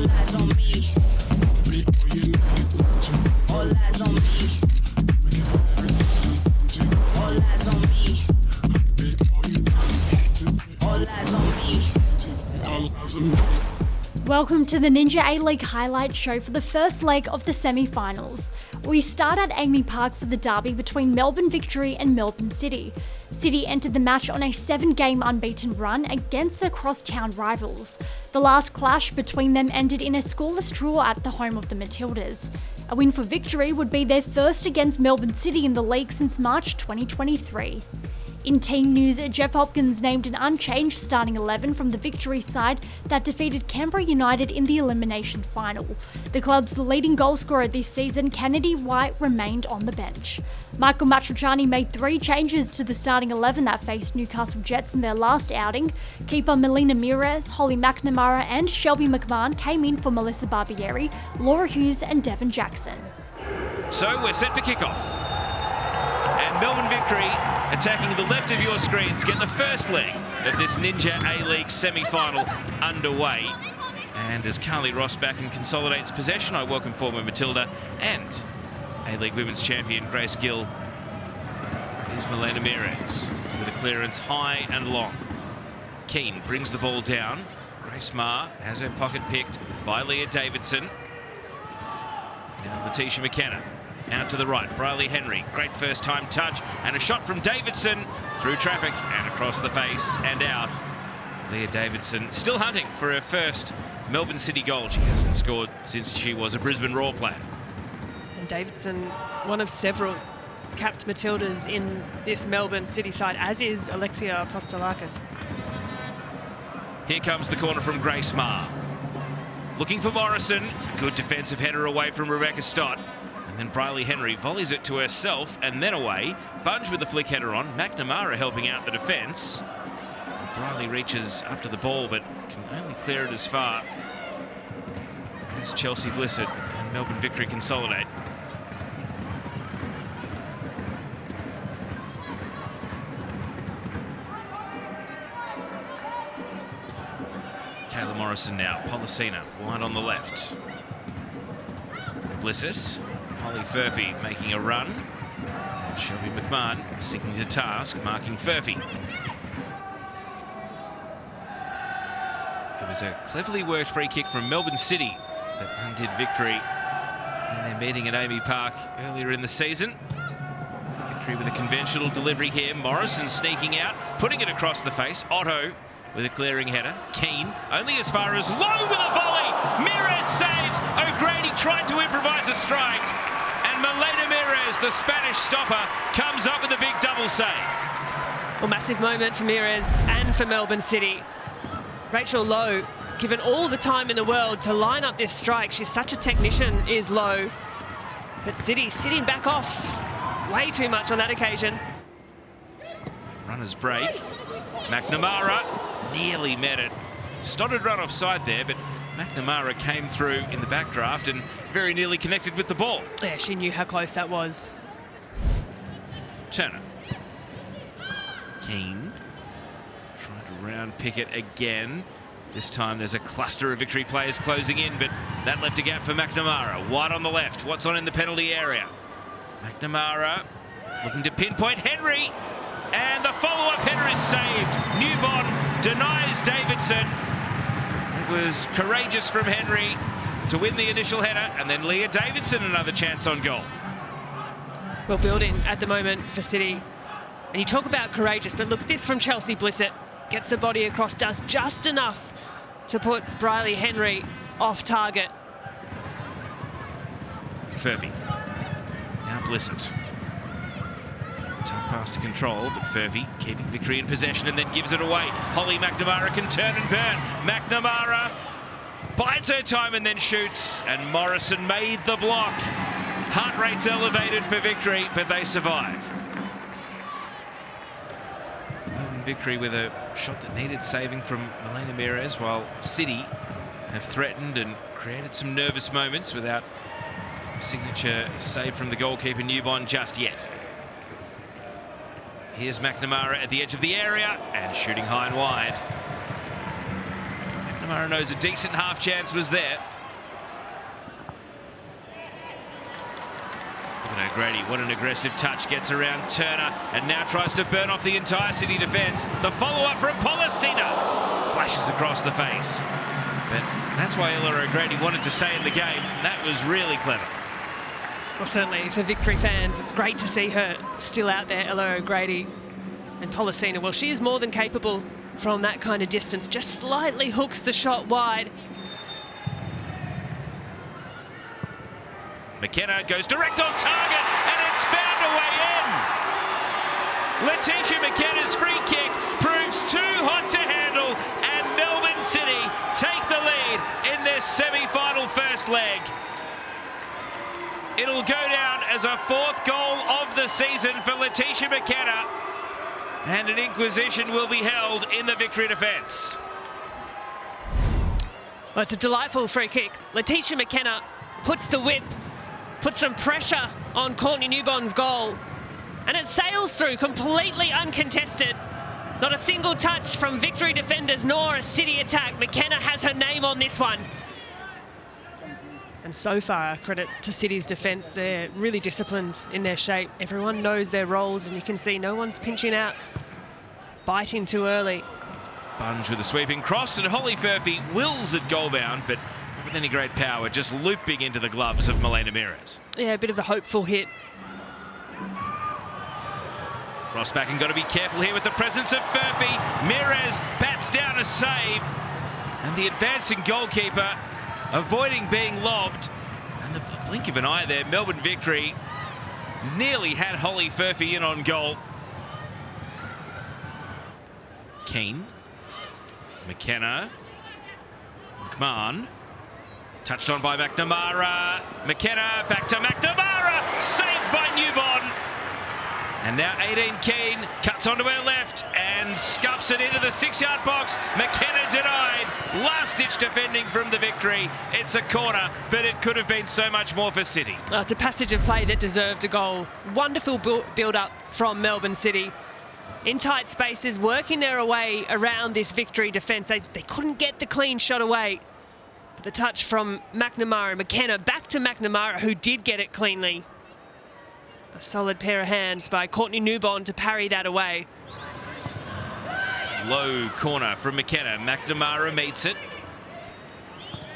All eyes on me. All eyes on me. All eyes on me. All eyes on me. Welcome to the Ninja A-League highlight show for the first leg of the semi-finals. We start at Amy Park for the derby between Melbourne Victory and Melbourne City. City entered the match on a 7-game unbeaten run against their crosstown rivals. The last clash between them ended in a scoreless draw at the home of the Matildas. A win for Victory would be their first against Melbourne City in the league since March 2023. In team news, Jeff Hopkins named an unchanged starting 11 from the Victory side that defeated Canberra United in the elimination final. The club's leading goalscorer this season, Kennedy White, remained on the bench. Michael Matriciani made 3 changes to the starting 11 that faced Newcastle Jets in their last outing. Keeper Melina Mires, Holly McNamara and Shelby McMahon came in for Melissa Barbieri, Laura Hughes and Devon Jackson. So we're set for kickoff. And Melbourne Victory, attacking the left of your screens, get the first leg of this Ninja A-League semi-final underway. And as Carly Ross back and consolidates possession, I welcome former Matilda and A-League Women's Champion Grace Gill. Here's Melina Mires with a clearance high and long. Keane brings the ball down. Grace Maher has her pocket picked by Leah Davidson. Now Letitia McKenna. Out to the right, Briley Henry, great first time touch, and a shot from Davidson through traffic and across the face and out. Leah Davidson still hunting for her first Melbourne City goal. She hasn't scored since she was a Brisbane Roar player. And Davidson, one of several capped Matildas in this Melbourne City side, as is Alexia Apostolakis. Here comes the corner from Grace Maher. Looking for Morrison, good defensive header away from Rebecca Stott. And then Briley Henry volleys it to herself and then away. Bunge with the flick header on. McNamara helping out the defence. Briley reaches up to the ball but can only clear it as far as Chelsea Blissett and Melbourne Victory consolidate. Kayla Morrison now. Policina wide on the left. Blissett. Holly Furphy making a run. And Shelby McMahon sticking to task, marking Furphy. It was a cleverly worked free kick from Melbourne City that undid Victory in their meeting at Amy Park earlier in the season. Victory with a conventional delivery here. Morrison sneaking out, putting it across the face. Otto with a clearing header. Keane only as far as Lowe with a volley. Mires saves. O'Grady tried to improvise a strike. And Melina Mires, the Spanish stopper, comes up with a big double save. Well, massive moment for Mires and for Melbourne City. Rachel Lowe, given all the time in the world to line up this strike. She's such a technician, is Lowe. But City sitting back off way too much on that occasion. Runners break. McNamara nearly met it. Stoddard run offside there, but McNamara came through in the backdraft and very nearly connected with the ball. Yeah, she knew how close that was. Turner. Keane. Trying to round pick it again. This time there's a cluster of Victory players closing in, but that left a gap for McNamara. Wide on the left. What's on in the penalty area? McNamara looking to pinpoint Henry. And the follow-up header is saved. Newbon denies Davidson. It was courageous from Henry to win the initial header, and then Leah Davidson another chance on goal. Well, building at the moment for City. And you talk about courageous, but look at this from Chelsea Blissett. Gets the body across, does just enough to put Briley Henry off target. Furphy. Now Blissett. Tough pass to control, but Furphy keeping Victory in possession and then gives it away. Holly McNamara can turn and burn. McNamara bides her time and then shoots, and Morrison made the block. Heart rate's elevated for Victory, but they survive. Melbourne Victory with a shot that needed saving from Melina Mires, while City have threatened and created some nervous moments without a signature save from the goalkeeper Newbon just yet. Here's McNamara at the edge of the area and shooting high and wide. McNamara knows a decent half chance was there. O'Grady, what an aggressive touch, gets around Turner and now tries to burn off the entire City defence. The follow-up from Pollicina flashes across the face. But that's why Ella O'Grady wanted to stay in the game. That was really clever. Well, certainly for Victory fans, it's great to see her still out there, Ella O'Grady. And Pollicina, well, she is more than capable from that kind of distance. Just slightly hooks the shot wide. McKenna goes direct on target, and it's found a way in. Letitia McKenna's free kick proves too hot to handle, and Melbourne City take the lead in this semi-final first leg. It'll go down as a 4th goal of the season for Letitia McKenna, and an inquisition will be held in the Victory defence. Well, it's a delightful free kick. Letitia McKenna puts the whip, puts some pressure on Courtney Newbon's goal, and it sails through completely uncontested. Not a single touch from Victory defenders nor a City attack. McKenna has her name on this one. And so far, credit to City's defence. They're really disciplined in their shape. Everyone knows their roles, and you can see no one's pinching out, biting too early. Bunge with a sweeping cross, and Holly Furphy wills it goal bound, but not with any great power, just looping into the gloves of Milena Mires. Yeah, a bit of a hopeful hit. Rossbacken got to be careful here with the presence of Furphy. Mires bats down a save, and the advancing goalkeeper avoiding being lobbed. And the blink of an eye there, Melbourne Victory nearly had Holly Furphy in on goal. Keane, McKenna, McMahon, touched on by McNamara. McKenna back to McNamara, saved by Newbon. And now 18 Keane cuts onto her left and scuffs it into the 6-yard box. McKenna denied. Last-ditch defending from the Victory. It's a corner, but it could have been so much more for City. Oh, it's a passage of play that deserved a goal. Wonderful build-up from Melbourne City. In tight spaces, working their way around this Victory defence. They couldn't get the clean shot away. But the touch from McNamara, McKenna back to McNamara, who did get it cleanly. A solid pair of hands by Courtney Newbon to parry that away. Low corner from McKenna. McNamara meets it.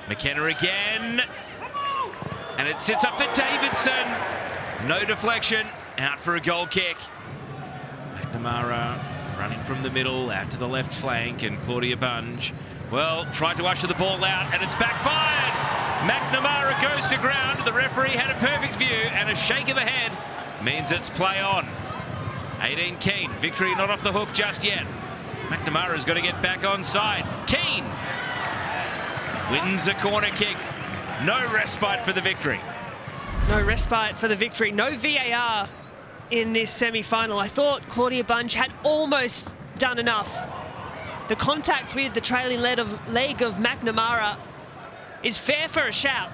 McKenna again. And it sits up for Davidson. No deflection. Out for a goal kick. McNamara running from the middle out to the left flank, and Claudia Bunge, well, tried to usher the ball out, and it's backfired. McNamara goes to ground. The referee had a perfect view, and a shake of the head means it's play on. 18 Keane, Victory not off the hook just yet. McNamara's got to get back on side. Keane wins a corner kick. No respite for the Victory. No respite for the Victory. No VAR in this semi-final. I thought Claudia Bunge had almost done enough. The contact with the trailing leg of McNamara is fair for a shout.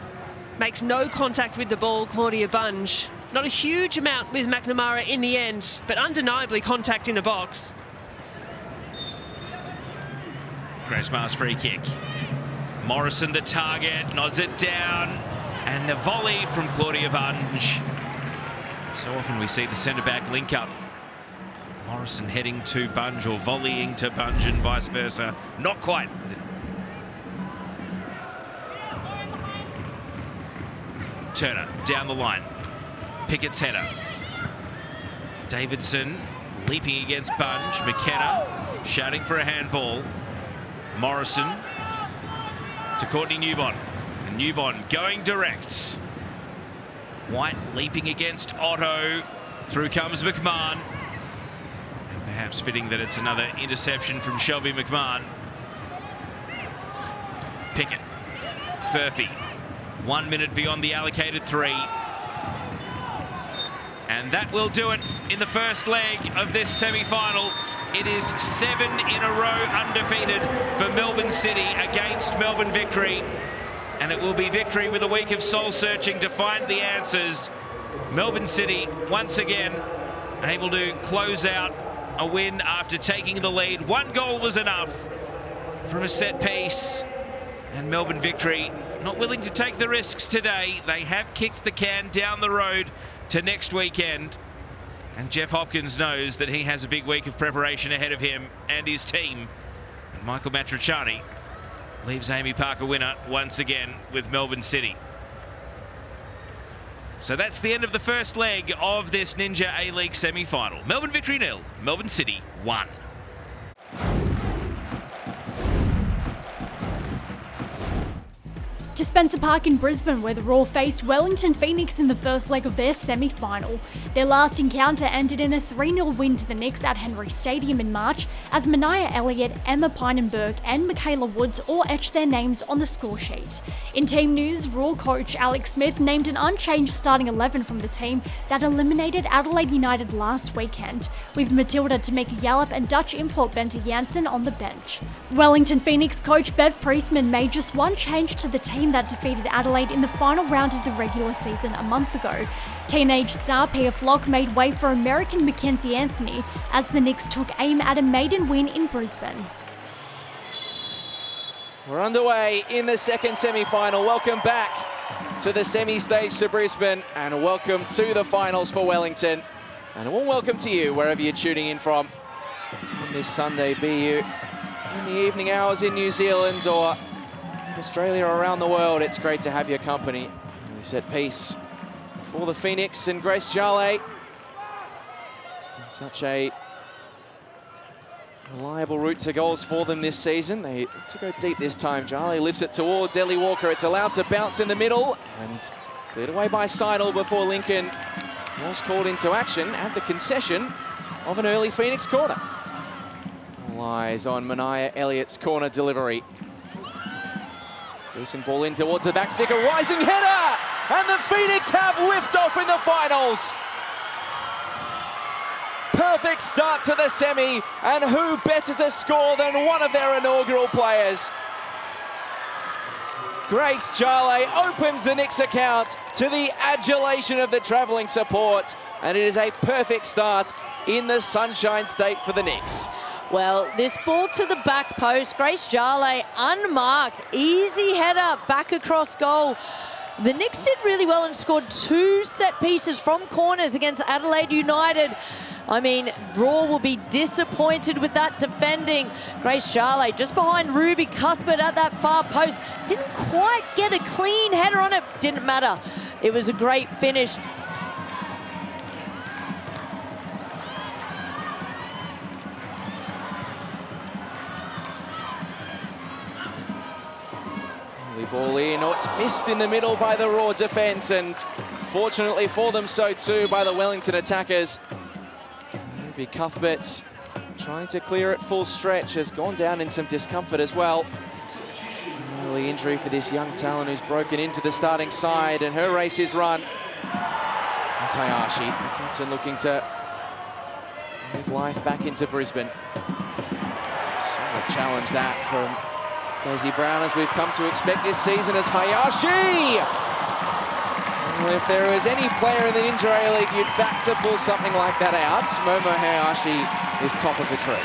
Makes no contact with the ball, Claudia Bunge. Not a huge amount with McNamara in the end, but undeniably contact in the box. Grace Maas free kick. Morrison the target, nods it down, and a volley from Claudia Bunge. So often we see the centre-back link up. Morrison heading to Bunge or volleying to Bunge and vice versa. Not quite. Turner down the line. Pickett's header. Davidson leaping against Bunge. McKenna shouting for a handball. Morrison to Courtney Newbon. And Newbon going direct. White leaping against Otto. Through comes McMahon. And perhaps fitting that it's another interception from Shelby McMahon. Pickett. Furphy. 1 minute beyond the allocated 3. And that will do it in the first leg of this semi-final. It is 7 in a row undefeated for Melbourne City against Melbourne Victory. And it will be Victory with a week of soul-searching to find the answers. Melbourne City, once again, able to close out a win after taking the lead. 1 goal was enough from a set piece. And Melbourne Victory not willing to take the risks today. They have kicked the can down the road to next weekend. And Jeff Hopkins knows that he has a big week of preparation ahead of him and his team. And Michael Matriciani leaves Amy Park a winner once again with Melbourne City. So that's the end of the first leg of this Ninja A-League semi-final. Melbourne Victory 0, Melbourne City 1. To Spencer Park in Brisbane, where the Roar faced Wellington Phoenix in the first leg of their semi-final. Their last encounter ended in a 3-0 win to the Knicks at Henry Stadium in March, as Mania Elliott, Emma Pinenberg and Michaela Woods all etched their names on the score sheet. In team news, Roar coach Alex Smith named an unchanged starting 11 from the team that eliminated Adelaide United last weekend, with Matilda Tamika Yallop and Dutch import Bente Janssen on the bench. Wellington Phoenix coach Bev Priestman made just one change to the team that defeated Adelaide in the final round of the regular season a month ago. Teenage star Pia Flock made way for American Mackenzie Anthony as the Knicks took aim at a maiden win in Brisbane. We're underway in the second semi-final. Welcome back to the semi-stage to Brisbane and welcome to the finals for Wellington. And a warm welcome to you wherever you're tuning in from on this Sunday, be you in the evening hours in New Zealand or in Australia or around the world. It's great to have your company. And we set piece for the Phoenix and Grace Jale. It's been such a reliable route to goals for them this season. They look to go deep this time. Jale lifts it towards Ellie Walker. It's allowed to bounce in the middle and cleared away by Seidel before Lincoln was called into action at the concession of an early Phoenix corner. Lies on Mania Elliott's corner delivery. Decent ball in towards the back stick, a rising header! And the Phoenix have liftoff in the finals! Perfect start to the semi, and who better to score than one of their inaugural players? Grace Jale opens the Knicks account to the adulation of the travelling support, and it is a perfect start in the Sunshine State for the Knicks. Well, this ball to the back post, Grace Jale unmarked, easy header back across goal. The Knicks did really well and scored 2 set pieces from corners against Adelaide United. I mean, Raw will be disappointed with that defending. Grace Jale just behind Ruby Cuthbert at that far post. Didn't quite get a clean header on it. Didn't matter. It was a great finish. Ball in, oh, it's missed in the middle by the Raw defence, and fortunately for them, so too by the Wellington attackers. Ruby Cuthbert trying to clear it full stretch, has gone down in some discomfort as well. Early injury for this young talent who's broken into the starting side, and her race is run. There's Hayashi, the captain, looking to move life back into Brisbane. Solid challenge that from Daisy Brown, as we've come to expect this season, as Hayashi! Well, if there was any player in the Ninja A-League you'd back to pull something like that out, Momo Hayashi is top of the tree.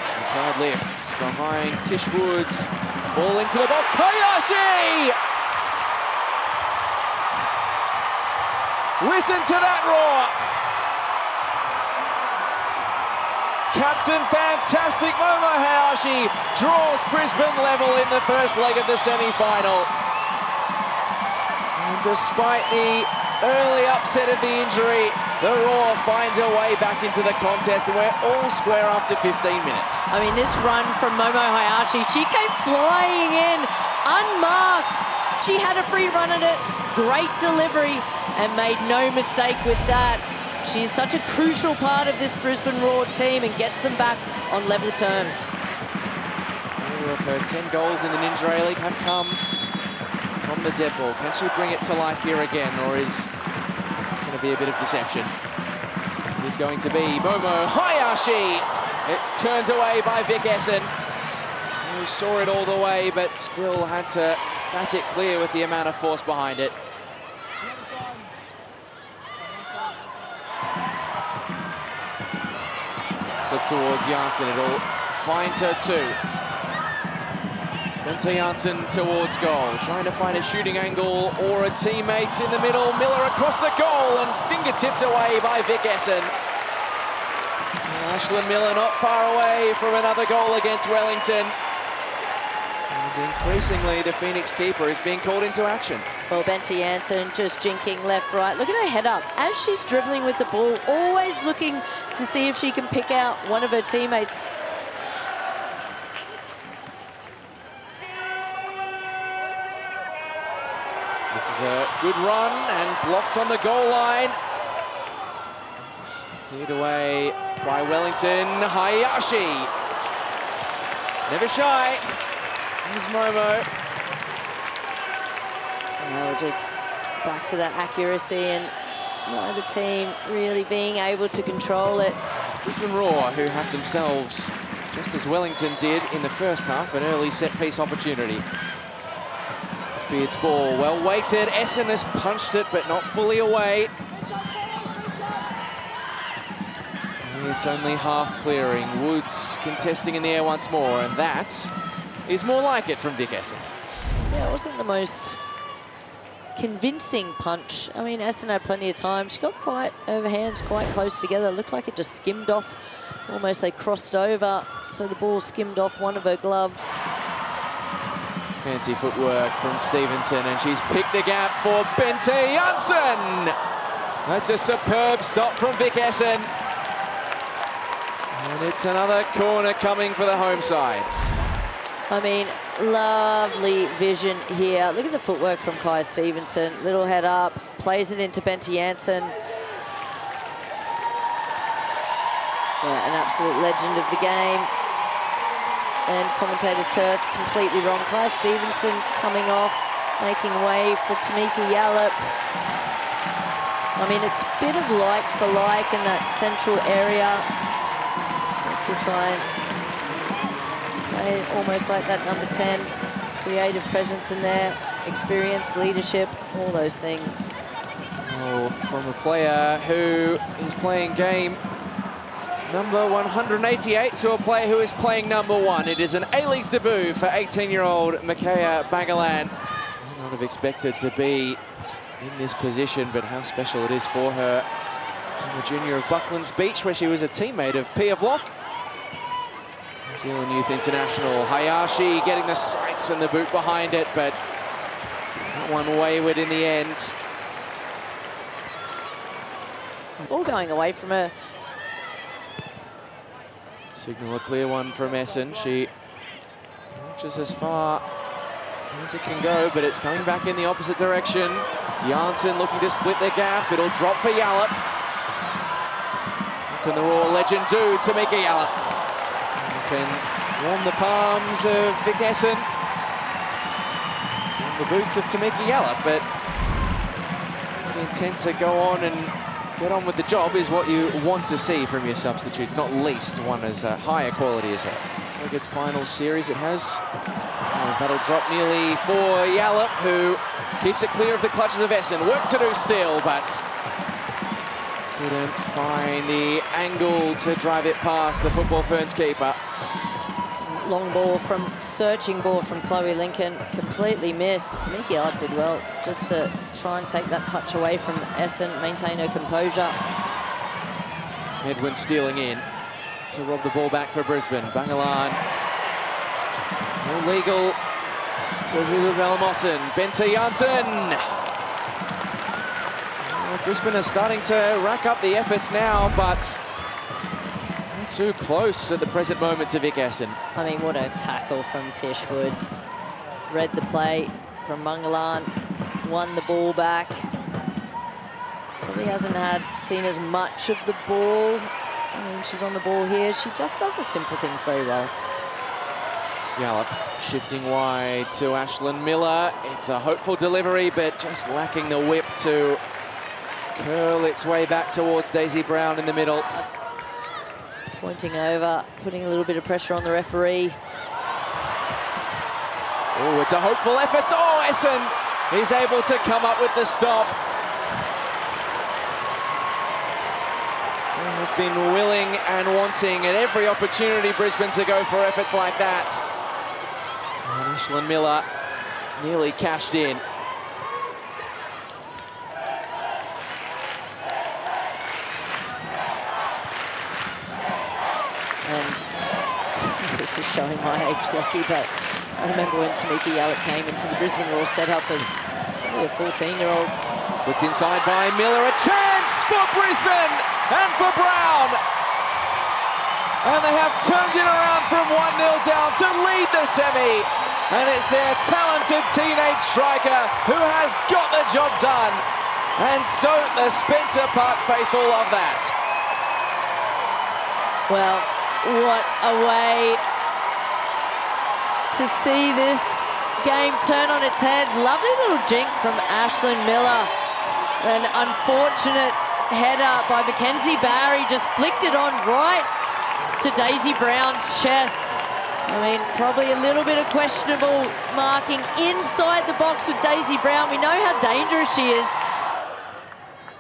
The crowd lifts behind Tish Woods. Ball into the box, Hayashi! Listen to that roar! Captain Fantastic Momo Hayashi draws Brisbane level in the first leg of the semi-final. And despite the early upset of the injury, the Roar finds a way back into the contest, and we're all square after 15 minutes. I mean, this run from Momo Hayashi, she came flying in, unmarked. She had a free run at it, great delivery, and made no mistake with that. She is such a crucial part of this Brisbane Roar team and gets them back on level terms. 4 of her 10 goals in the Ninja A-League have come from the dead ball. Can she bring it to life here again, or is it's going to be a bit of deception? It is going to be Momo Hayashi. It's turned away by Vic Essen, who saw it all the way, but still had to bat it clear with the amount of force behind it. Flip towards Janssen, it'll find her too. Bente Janssen towards goal, trying to find a shooting angle or a teammate in the middle. Miller across the goal and fingertipped away by Vic Essen. Ashlyn Miller not far away from another goal against Wellington. And increasingly, the Phoenix keeper is being called into action. Well, Bente Janssen just jinking left, right. Look at her head up. As she's dribbling with the ball, always looking to see if she can pick out one of her teammates. This is a good run and blocked on the goal line. It's cleared away by Wellington. Hayashi. Never shy. Here's Momo. Now we're just back to that accuracy and neither team really being able to control it. It's Brisbane Roar who have themselves, just as Wellington did in the first half, an early set-piece opportunity. Beard's ball, well weighted. Essen has punched it, but not fully away. It's only half clearing. Woods contesting in the air once more, and that is more like it from Vic Essen. Yeah, it wasn't the most convincing punch. I mean, Essen had plenty of time. She got quite over hands, quite close together. Looked like it just skimmed off. Almost they crossed over, so the ball skimmed off one of her gloves. Fancy footwork from Stevenson, and she's picked the gap for Bente Janssen. That's a superb stop from Vic Essen. And it's another corner coming for the home side. I mean, lovely vision here. Look at the footwork from Kai Stevenson. Little head up, plays it into Bente Janssen. Yeah, an absolute legend of the game. And commentator's curse, completely wrong. Kai Stevenson coming off, making way for Tamika Yallop. I mean, it's a bit of like for like in that central area. To try and play almost like that number 10. Creative presence in there, experience, leadership, all those things. Oh, from a player who is playing game number 188 to a player who is playing number 1. It is an A-Leagues debut for 18-year-old Micaiah Bagalan. I would not have expected to be in this position, but how special it is for her. A junior of Bucklands Beach, where she was a teammate of Pia Vlock. New Zealand Youth International. Hayashi getting the sights and the boot behind it, but that one wayward in the end. Ball going away from her. Signal a clear one from Essen. She reaches as far as it can go, but it's coming back in the opposite direction. Janssen looking to split the gap. It'll drop for Yallop. What can the Roar legend do to make a Yallop? Can warm the palms of Vic Essen. It's on the boots of Tamika Yallop, but the intent to go on and get on with the job is what you want to see from your substitutes, not least one as higher quality as her. Very good final series it has. As that'll drop nearly for Yallop, who keeps it clear of the clutches of Essen. Work to do still, but couldn't find the angle to drive it past the Football Ferns keeper. Long ball from, searching ball from Chloe Lincoln, completely missed. Tamika Yallop did well just to try and take that touch away from Essen, maintain her composure. Edwin stealing in to rob the ball back for Brisbane. Bangalan, illegal to Zulu Belmossen. Bente Janssen. Brisbane are starting to rack up the efforts now, but too close at the present moment to Vic Essen. I mean, what a tackle from Tish Woods. Read the play from Bangalan, won the ball back. Probably hasn't seen as much of the ball. I mean, she's on the ball here. She just does the simple things very well. Yallop shifting wide to Ashlyn Miller. It's a hopeful delivery, but just lacking the whip to curl its way back towards Daisy Brown in the middle. Pointing over, putting a little bit of pressure on the referee. Oh, it's a hopeful effort. Oh, Essen is able to come up with the stop. They've been willing and wanting at every opportunity, Brisbane, to go for efforts like that. And Ashlyn Miller nearly cashed in. And this is showing my age, Lockie, but I remember when Tamika Yallop came into the Brisbane Roar setup as a 14-year-old. Flicked inside by Miller, a chance for Brisbane and for Brown. And they have turned it around from 1-0 down to lead the semi. And it's their talented teenage striker who has got the job done. And so the Spencer Park faithful love that. Well, what a way to see this game turn on its head. Lovely little jink from Ashlyn Miller. An unfortunate header by Mackenzie Barry, just flicked it on right to Daisy Brown's chest. I mean, probably a little bit of questionable marking inside the box with Daisy Brown. We know how dangerous she is.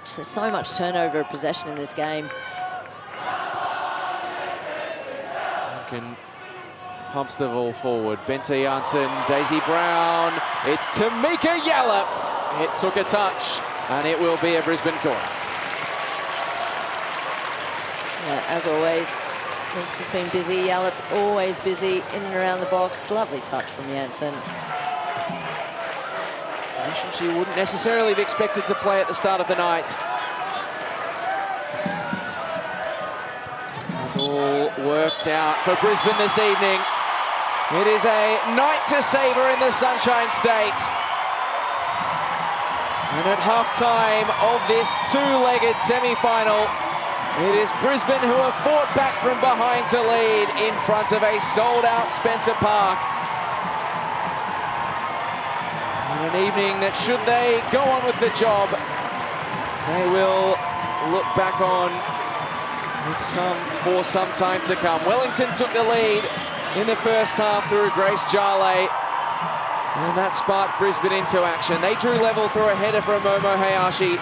Just there's so much turnover of possession in this game. Duncan pumps the ball forward. Bente Janssen, Daisy Brown. It's Tamika Yallop. It took a touch, and it will be a Brisbane corner. Yeah, as always, Minx has been busy. Yallop always busy in and around the box. Lovely touch from Janssen. Position she wouldn't necessarily have expected to play at the start of the night. It's all worked out for Brisbane this evening. It is a night to savour in the Sunshine State. And at half-time of this two-legged semi-final, it is Brisbane who have fought back from behind to lead in front of a sold-out Spencer Park. And an evening that, should they go on with the job, they will look back on for some time to come. Wellington took the lead in the first half through Grace Jale, and that sparked Brisbane into action. They drew level through a header from Momo Hayashi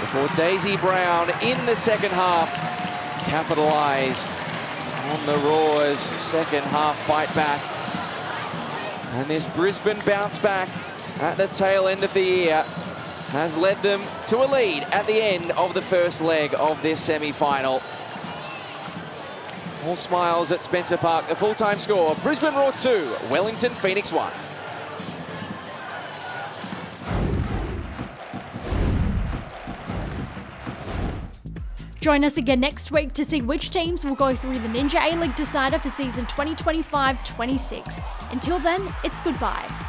before Daisy Brown in the second half capitalised on the Roar's second half fight back. And this Brisbane bounce back at the tail end of the year has led them to a lead at the end of the first leg of this semi-final. All smiles at Spencer Park. The full-time score, Brisbane Roar 2, Wellington Phoenix 1. Join us again next week to see which teams will go through the Ninja A-League decider for season 2025-26. Until then, it's goodbye.